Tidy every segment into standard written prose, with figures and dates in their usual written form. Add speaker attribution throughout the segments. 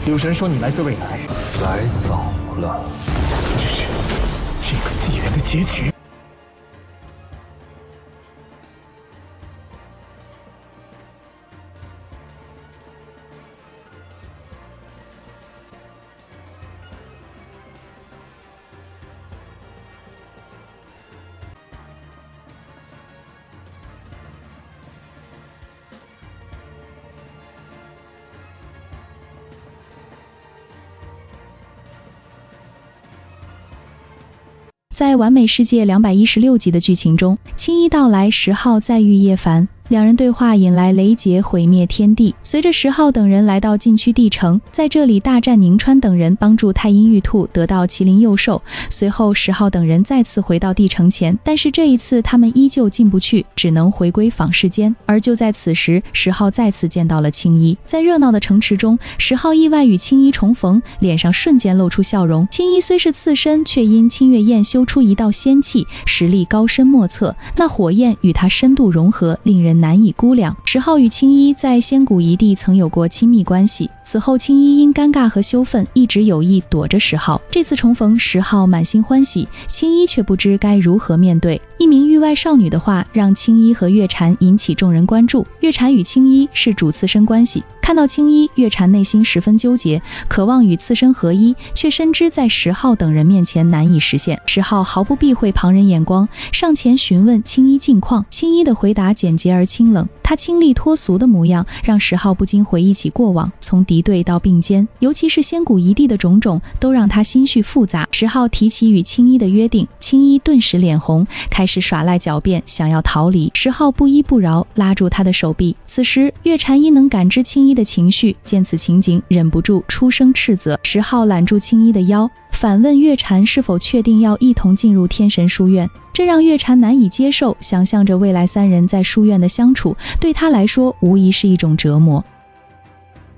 Speaker 1: 有神说你来自未来，
Speaker 2: 来早了。
Speaker 1: 这是这个纪元的结局。
Speaker 3: 在完美世界216集的剧情中，青衣到来，10号再遇叶凡，两人对话引来雷劫毁灭天地。随着10号等人来到禁区地城，在这里大战宁川等人，帮助太阴玉兔得到麒麟幼兽。随后10号等人再次回到地城前，但是这一次他们依旧进不去，只能回归坊世间。而就在此时，10号再次见到了青衣。在热闹的城池中，10号意外与青衣重逢，脸上瞬间露出笑容。青衣虽是刺身，却因清月宴修出一道仙气，实力高深莫测。那火焰与他深度融合，令人难以估量。10号与青衣在仙谷一地曾有过亲密关系，此后青衣因尴尬和羞愤，一直有意躲着10号。这次重逢，10号满心欢喜，青衣却不知该如何面对。一名域外少女的话，让青衣和月禅引起众人关注。月禅与青衣是主次生关系，看到青衣，月禅内心十分纠结，渴望与次生合一，却深知在10号等人面前难以实现。10号毫不避讳旁人眼光，上前询问青衣近况。青衣的回答简洁而清冷，他清丽脱俗的模样让10号不禁回忆起过往，从敌对到并肩，尤其是仙谷一地的种种，都让他心绪复杂。10号提起与青衣的约定，青衣顿时脸红，开始耍赖狡辩，想要逃离。10号不依不饶，拉住他的手臂。此时月禅因能感知青衣的情绪，见此情景，忍不住出声斥责。10号揽住青衣的腰，反问月禅是否确定要一同进入天神书院。这让月禅难以接受，想象着未来3人在书院的相处，对他来说无疑是一种折磨。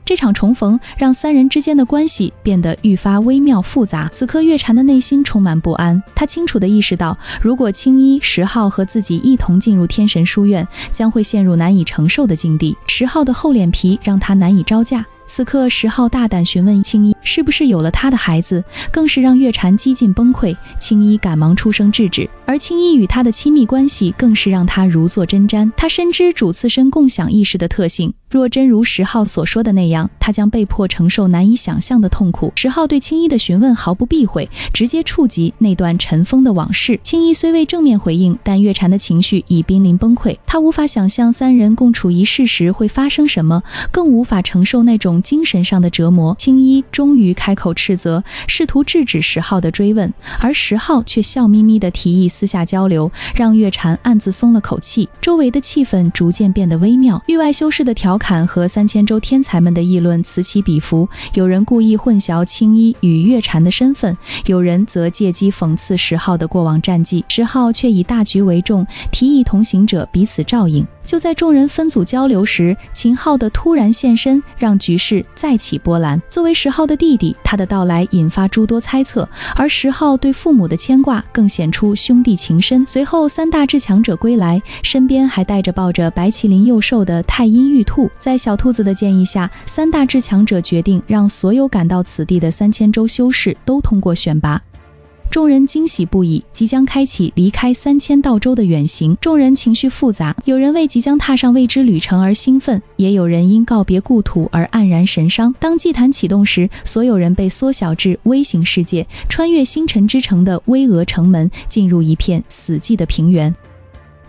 Speaker 3: 这场重逢让3人之间的关系变得愈发微妙复杂。此刻月禅的内心充满不安，他清楚地意识到，如果青衣、10号和自己一同进入天神书院，将会陷入难以承受的境地。10号的厚脸皮让他难以招架。此刻10号大胆询问青衣是不是有了他的孩子，更是让月禅几近崩溃。青衣赶忙出声制止，而青衣与他的亲密关系更是让他如坐针毡。他深知主次生共享意识的特性，若真如10号所说的那样，他将被迫承受难以想象的痛苦。10号对青衣的询问毫不避讳，直接触及那段尘封的往事。青衣虽未正面回应，但月禅的情绪已濒临崩溃。他无法想象3人共处一室时会发生什么，更无法承受那种精神上的折磨。青衣终于开口斥责，试图制止10号的追问，而10号却笑眯眯地提议私下交流，让月禅暗自松了口气。周围的气氛逐渐变得微妙，域外修士的调侃和3000州天才们的议论此起彼伏，有人故意混淆青衣与月禅的身份，有人则借机讽刺10号的过往战绩。10号却以大局为重，提议同行者彼此照应。就在众人分组交流时，秦昊的突然现身让局势再起波澜。作为10号的弟弟，他的到来引发诸多猜测，而10号对父母的牵挂更显出兄弟情深。随后3大至强者归来，身边还带着抱着白麒麟幼兽的太阴玉兔。在小兔子的建议下，3大至强者决定让所有赶到此地的3000州修士都通过选拔。众人惊喜不已，即将开启离开3000道州的远行。众人情绪复杂，有人为即将踏上未知旅程而兴奋，也有人因告别故土而黯然神伤。当祭坛启动时，所有人被缩小至微型世界，穿越星辰之城的巍峨城门，进入一片死寂的平原。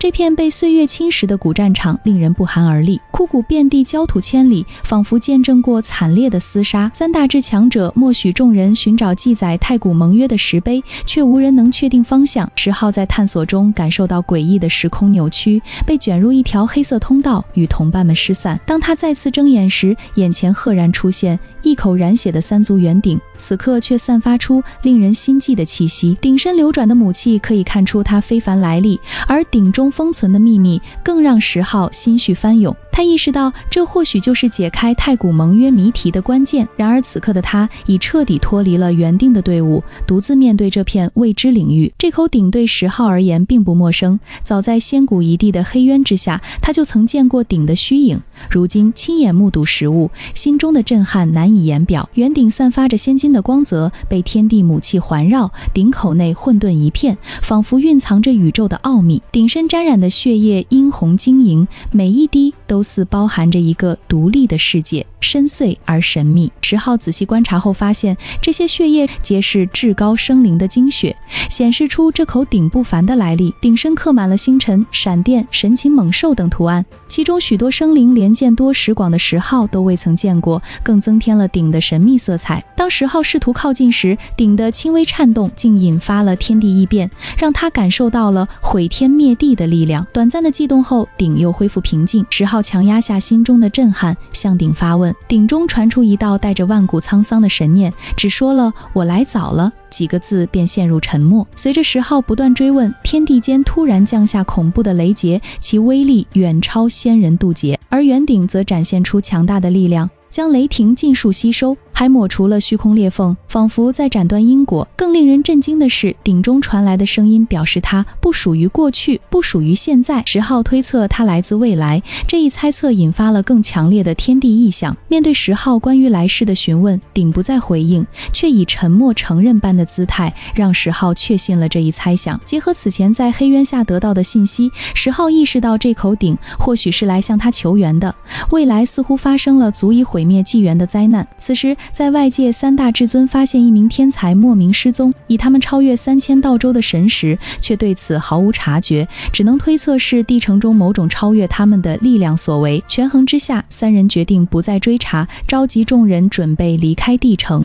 Speaker 3: 这片被岁月侵蚀的古战场令人不寒而栗，枯骨遍地，焦土千里，仿佛见证过惨烈的厮杀。3大至强者默许众人寻找记载太古盟约的石碑，却无人能确定方向。10号在探索中感受到诡异的时空扭曲，被卷入一条黑色通道，与同伴们失散。当他再次睁眼时，眼前赫然出现一口染血的3足圆鼎，此刻却散发出令人心悸的气息。鼎身流转的母气可以看出他非凡来历，而鼎中封存的秘密更让石浩心绪翻涌。他意识到这或许就是解开太古盟约谜题的关键。然而此刻的他已彻底脱离了原定的队伍，独自面对这片未知领域。这口鼎对石浩而言并不陌生，早在仙谷一地的黑渊之下，他就曾见过鼎的虚影，如今亲眼目睹实物，心中的震撼难以言表。圆鼎散发着仙金的光泽，被天地母气环绕，鼎口内混沌一片，仿佛蕴藏着宇宙的奥秘。鼎身沾染的血液殷红晶莹，每一滴都似包含着一个独立的世界，深邃而神秘。石浩仔细观察后发现，这些血液皆是至高生灵的精血，显示出这口鼎不凡的来历。鼎身刻满了星辰、闪电、神禽猛兽等图案，其中许多生灵连见多识广的石浩都未曾见过，更增添了鼎的神秘色彩。当石浩试图靠近时，鼎的轻微颤动竟引发了天地异变，让他感受到了毁天灭地的力量。短暂的悸动后，鼎又恢复平静。石浩强压下心中的震撼，向鼎发问。鼎中传出一道带着万古沧桑的神念，只说了“我来早了”几个字，便陷入沉默。随着石浩不断追问，天地间突然降下恐怖的雷劫，其威力远超仙人渡劫，而圆鼎则展现出强大的力量，将雷霆尽数吸收，还抹除了虚空裂缝，仿佛在斩断因果。更令人震惊的是，鼎中传来的声音表示它不属于过去，不属于现在。石浩推测它来自未来，这一猜测引发了更强烈的天地异象。面对石浩关于来世的询问，鼎不再回应，却以沉默承认般的姿态，让石浩确信了这一猜想。结合此前在黑渊下得到的信息，石浩意识到这口鼎或许是来向他求援的。未来似乎发生了足以毁灭纪元的灾难。此时在外界三大至尊发现一名天才莫名失踪，以他们超越3000道州的神识，却对此毫无察觉，只能推测是帝城中某种超越他们的力量所为。权衡之下，三人决定不再追查，召集众人准备离开帝城。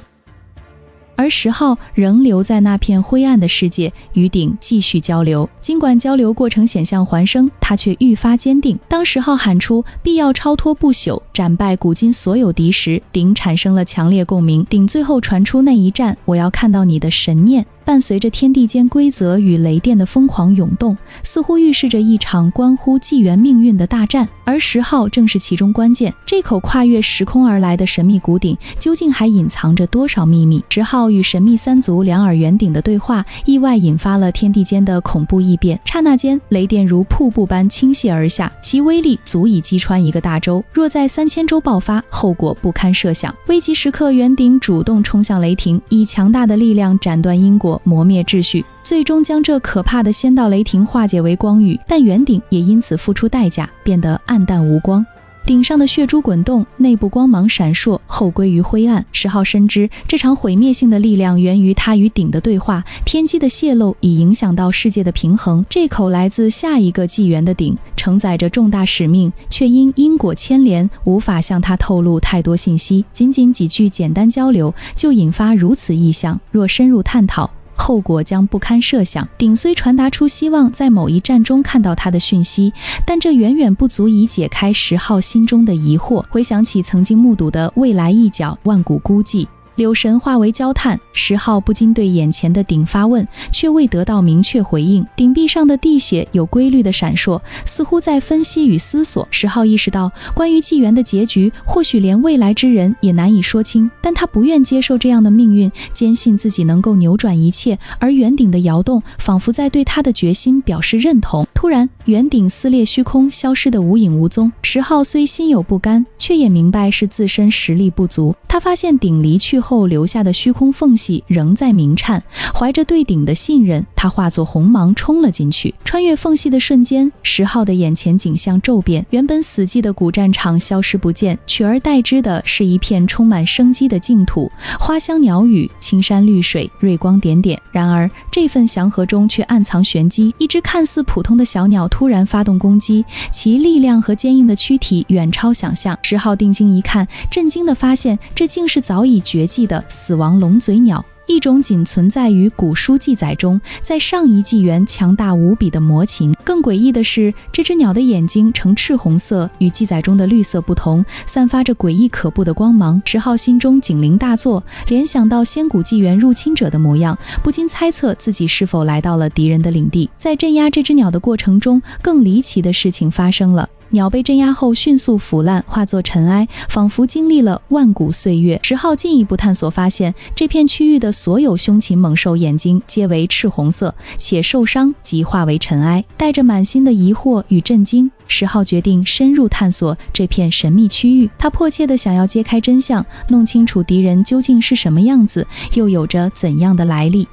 Speaker 3: 而石浩仍留在那片灰暗的世界，与鼎继续交流。尽管交流过程险象环生，他却愈发坚定。当石浩喊出必要超脱不朽，斩败古今所有敌时，鼎产生了强烈共鸣。鼎最后传出那一战，我要看到你的神念，伴随着天地间规则与雷电的疯狂涌动，似乎预示着一场关乎纪元命运的大战。而石浩正是其中关键。这口跨越时空而来的神秘古鼎，究竟还隐藏着多少秘密？石浩与神秘三族两耳圆鼎的对话，意外引发了天地间的恐怖异变。刹那间，雷电如瀑布般倾泻而下，其威力足以击穿一个大洲。若在3000州爆发，后果不堪设想。危急时刻，圆鼎主动冲向雷霆，以强大的力量斩断因果，磨灭秩序，最终将这可怕的仙道雷霆化解为光雨。但圆鼎也因此付出代价，变得暗淡无光。顶上的血珠滚动，内部光芒闪烁，后归于灰暗。石浩深知这场毁灭性的力量源于他与鼎的对话，天机的泄露已影响到世界的平衡。这口来自下一个纪元的鼎承载着重大使命，却因因果牵连无法向他透露太多信息。仅仅几句简单交流就引发如此异象，若深入探讨，后果将不堪设想。鼎虽传达出希望在某一战中看到他的讯息，但这远远不足以解开石浩心中的疑惑。回想起曾经目睹的未来一角，万古孤寂，柳神化为焦炭，石浩不禁对眼前的鼎发问，却未得到明确回应。鼎壁上的地血有规律的闪烁，似乎在分析与思索。石浩意识到，关于纪元的结局，或许连未来之人也难以说清，但他不愿接受这样的命运，坚信自己能够扭转一切。而圆鼎的摇动，仿佛在对他的决心表示认同。突然，圆鼎撕裂虚空，消失得无影无踪。石浩虽心有不甘，却也明白是自身实力不足。他发现鼎离去后留下的虚空缝隙仍在鸣颤，怀着对鼎的信任，他化作红芒冲了进去。穿越缝隙的瞬间，石浩的眼前景象骤变，原本死寂的古战场消失不见，取而代之的是一片充满生机的净土，花香鸟语，青山绿水，瑞光点点。然而这份祥和中却暗藏玄机，一只看似普通的小鸟突然发动攻击，其力量和坚硬的躯体远超想象。石浩定睛一看，震惊地发现这竟是早已绝迹的死亡龙嘴鸟。一种仅存在于古书记载中，在上一纪元强大无比的魔禽。更诡异的是，这只鸟的眼睛呈赤红色，与记载中的绿色不同，散发着诡异可怖的光芒。石浩心中警铃大作，联想到仙古纪元入侵者的模样，不禁猜测自己是否来到了敌人的领地。在镇压这只鸟的过程中，更离奇的事情发生了。鸟被镇压后迅速腐烂，化作尘埃，仿佛经历了万古岁月。石浩进一步探索发现，这片区域的所有凶禽猛兽眼睛皆为赤红色，且受伤即化为尘埃。带着满心的疑惑与震惊，石浩决定深入探索这片神秘区域。他迫切地想要揭开真相，弄清楚敌人究竟是什么样子，又有着怎样的来历。